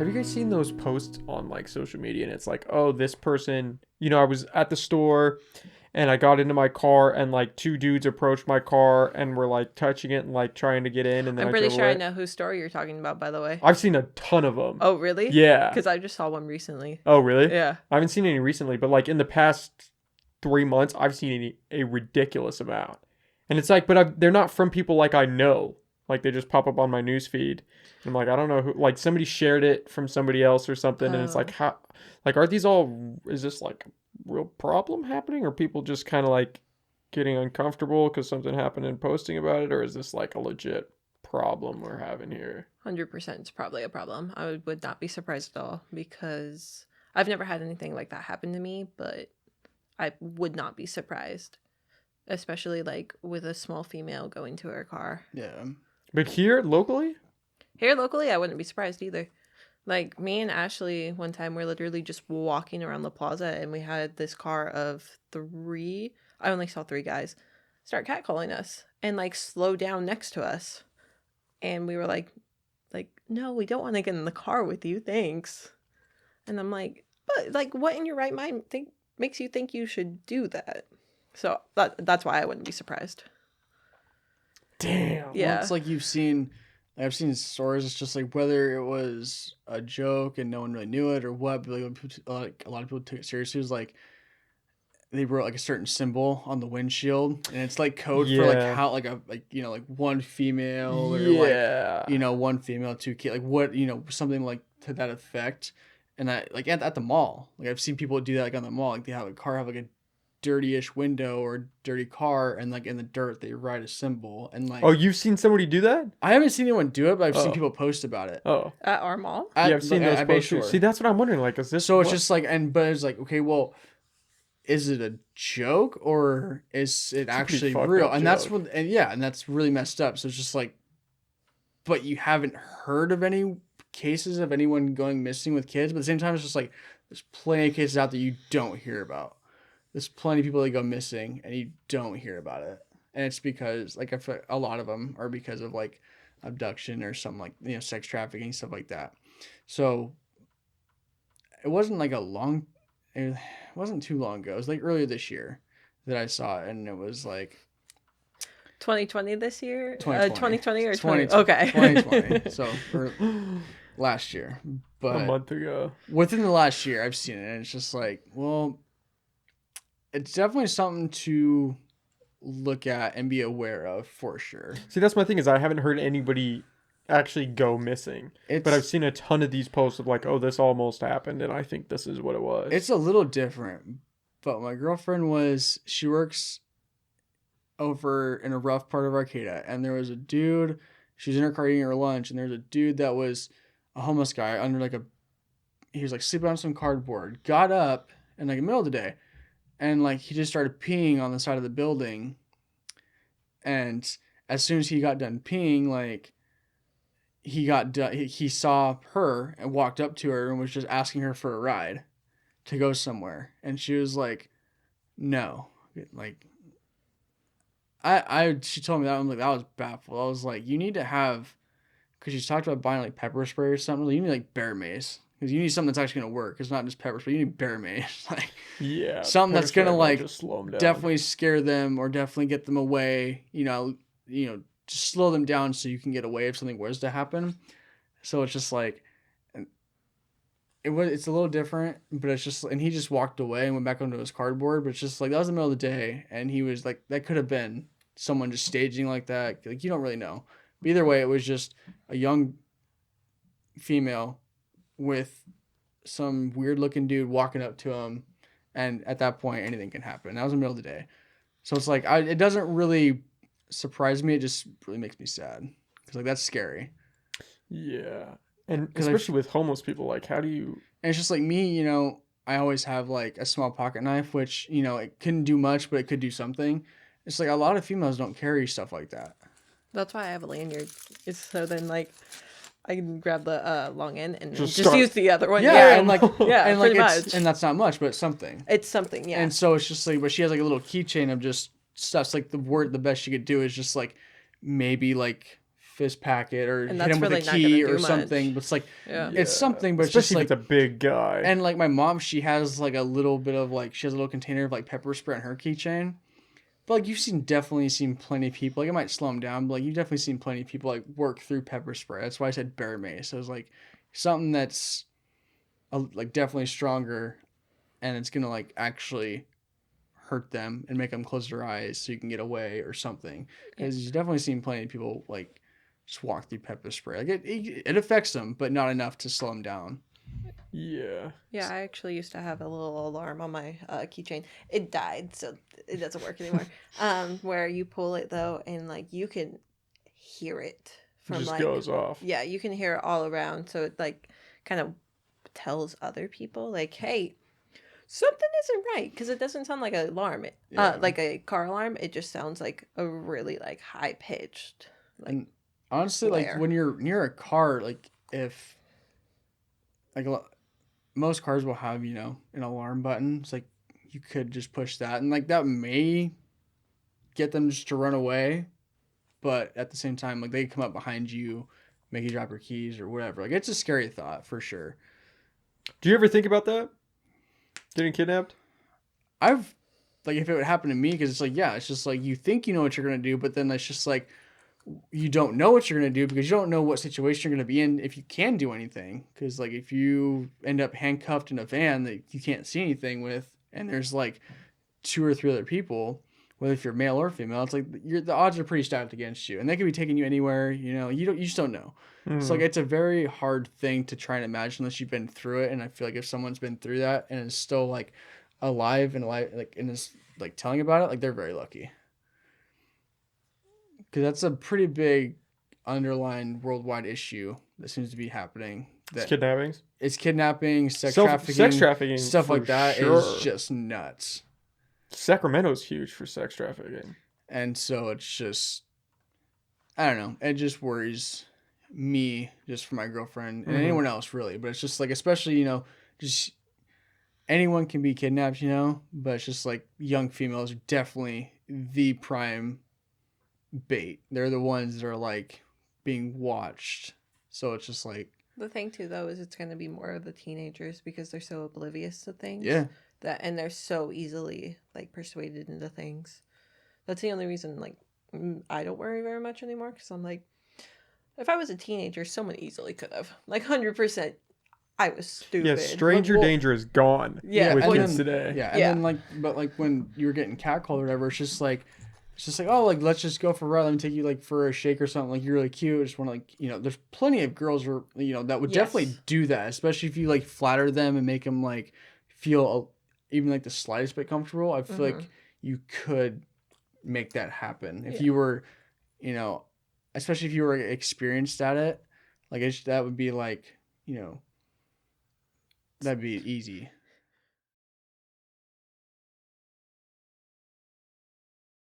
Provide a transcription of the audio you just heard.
Have you guys seen those posts on like social media and it's like, oh, this person, I was at the store and I got into my car and like two dudes approached my car and were like touching it and like trying to get in and then I'm I pretty drove sure away. I know whose story you're talking about, by the way. I've seen a ton of them. Oh, really? Yeah. Because I just saw one recently. Oh, really? Yeah. I haven't seen any recently, but like in the past 3 months, I've seen a ridiculous amount. And it's like, but they're not from people like I know. Like they just pop up on my news feed. I'm like, I don't know who, like somebody shared it from somebody else or something. And it's like, how, like, is this like a real problem happening? Or people just kind of like getting uncomfortable because something happened and posting about it? Or is this like a legit problem we're having here? 100% it's probably a problem. I would not be surprised at all because I've never had anything like that happen to me, but I would not be surprised, especially like with a small female going to her car. Yeah. But here, locally? Here locally, I wouldn't be surprised either. Like me and Ashley, one time we're literally just walking around the plaza and we had this car of 3. I only saw 3 guys start catcalling us and like slow down next to us. And we were like, no, we don't want to get in the car with you. Thanks. And I'm like, but like what in your right mind makes you think you should do that? So that's why I wouldn't be surprised. Damn. Yeah. Well, it's like I've seen stories. It's just like whether it was a joke and no one really knew it or what, but like a lot of people took it seriously. It was like they wrote like a certain symbol on the windshield, and it's like code for like how like one female or like one female, 2 kids, like what something like to that effect. And I like at the mall, like I've seen people do that like on the mall, like they have a car have like a dirty-ish window or a dirty car, and like in the dirt they write a symbol and like. Oh, you've seen somebody do that? I haven't seen anyone do it, but I've seen people post about it. Oh, At our mall? I've seen those posts. Sure. See, that's what I'm wondering. Like, is this so? It's just like, but it's like, okay, well, is it a joke or is it actually real? And that's what, and that's really messed up. So it's just like, but you haven't heard of any cases of anyone going missing with kids, but at the same time, it's just like there's plenty of cases out there you don't hear about. There's plenty of people that go missing and you don't hear about it. And it's because like I feel like a lot of them are because of like abduction or something like, sex trafficking, stuff like that. So it wasn't like it wasn't too long ago. It was like earlier this year that I saw it, and it was like 2020 this year? 2020 or 2020? Okay. 2020. So last year. But a month ago. Within the last year I've seen it, and it's just like, well, it's definitely something to look at and be aware of for sure. See, that's my thing is I haven't heard anybody actually go missing. But I've seen a ton of these posts of like, oh, this almost happened, and I think this is what it was. It's a little different. But my girlfriend she works over in a rough part of Arcata, and there was a dude, she was in her car eating her lunch, and there was a dude that was a homeless guy under he was like sleeping on some cardboard, got up in like the middle of the day, and like he just started peeing on the side of the building. And as soon as he got done peeing, like he saw her and walked up to her and was just asking her for a ride to go somewhere. And she was like, no. Like she told me that. I'm like, that was baffled. I was like, you need to have, because she talked about buying like pepper spray or something. You need like bear mace. Because you need something that's actually going to work. It's not just pepper spray. You need bear mace. Like, yeah. Something that's going to like just definitely scare them or definitely get them away. Just slow them down so you can get away if something was to happen. So it's just like, it's a little different, but it's just, and he just walked away and went back onto his cardboard. But it's just like, that was the middle of the day. And he was like, that could have been someone just staging like that. Like, you don't really know. But either way, it was just a young female with some weird looking dude walking up to him, and at that point anything can happen. That was in the middle of the day. So it's like it doesn't really surprise me, it just really makes me sad because like that's scary. Yeah. And especially with homeless people, like how do you, and it's just like me, I always have like a small pocket knife, which it couldn't do much but it could do something. It's like a lot of females don't carry stuff like that. That's why I have a lanyard. It's so then like I can grab the long end and just start. use the other one. Yeah, and like and like pretty much. And that's not much, but it's something. It's something, yeah. And so it's just like, but she has like a little keychain of just stuff. It's like the best she could do is just like maybe like fist packet or And hit that's him with really a not key gonna or do something. much. But it's like Yeah. it's something, but it's especially just if like it's a big guy. and like my mom, she has like a little bit of like she has a little container of like pepper spray on her keychain. But like definitely seen plenty of people. Like it might slow them down, but like you've definitely seen plenty of people like work through pepper spray. That's why I said bear mace. So it's like something that's like definitely stronger, and it's gonna like actually hurt them and make them close their eyes so you can get away or something. Because you've definitely seen plenty of people like just walk through pepper spray. Like it affects them, but not enough to slow them down. Yeah. Yeah, I actually used to have a little alarm on my keychain. It died, so it doesn't work anymore. Where you pull it though, and like you can hear it It from just like goes off. yeah, you can hear it all around. So it like kind of tells other people like, hey, something isn't right because it doesn't sound like an alarm. Like a car alarm. It just sounds like a really like high pitched. Like, and honestly, blare. like when you're near a car, like if like most cars will have an alarm button. It's like you could just push that, and like that may get them just to run away, but at the same time, like they come up behind you, make you drop your keys or whatever. Like it's a scary thought for sure. Do you ever think about that? Getting kidnapped? I've like if it would happen to me, because it's like it's just like you think you know what you're gonna do, but then it's just like you don't know what you're going to do because you don't know what situation you're going to be in if you can do anything. Because like if you end up handcuffed in a van that you can't see anything with, and there's like 2 or 3 other people, whether if you're male or female, it's like the odds are pretty stacked against you, and they could be taking you anywhere. You just don't know. So like it's a very hard thing to try and imagine unless you've been through it. And I feel like if someone's been through that and is still like alive like and is like telling about it, like they're very lucky. Because that's a pretty big underlying worldwide issue that seems to be happening. It's kidnappings? It's kidnapping, sex trafficking, stuff like that is just nuts. Sacramento's huge for sex trafficking. And so it's just, I don't know. It just worries me just for my girlfriend and anyone else really. But it's just like, especially, just anyone can be kidnapped, but it's just like young females are definitely the prime bait. They're the ones that are like being watched. So it's just like the thing too though is it's going to be more of the teenagers because they're so oblivious to things. Yeah. And they're so easily like persuaded into things. That's the only reason like I don't worry very much anymore because I'm like, if I was a teenager, someone easily could have. Like 100%. I was stupid. Yeah, stranger danger is gone. Yeah, with kids today. Yeah, and then like, but like when you were getting catcalled or whatever, it's just like, oh, like let's just go for a ride. Let me take you like for a shake or something. Like you're really cute. I just want to like, there's plenty of girls who that would definitely do that, especially if you like flatter them and make them like feel even like the slightest bit comfortable. I feel like you could make that happen if you were, especially if you were experienced at it. Like that would be like, that'd be easy.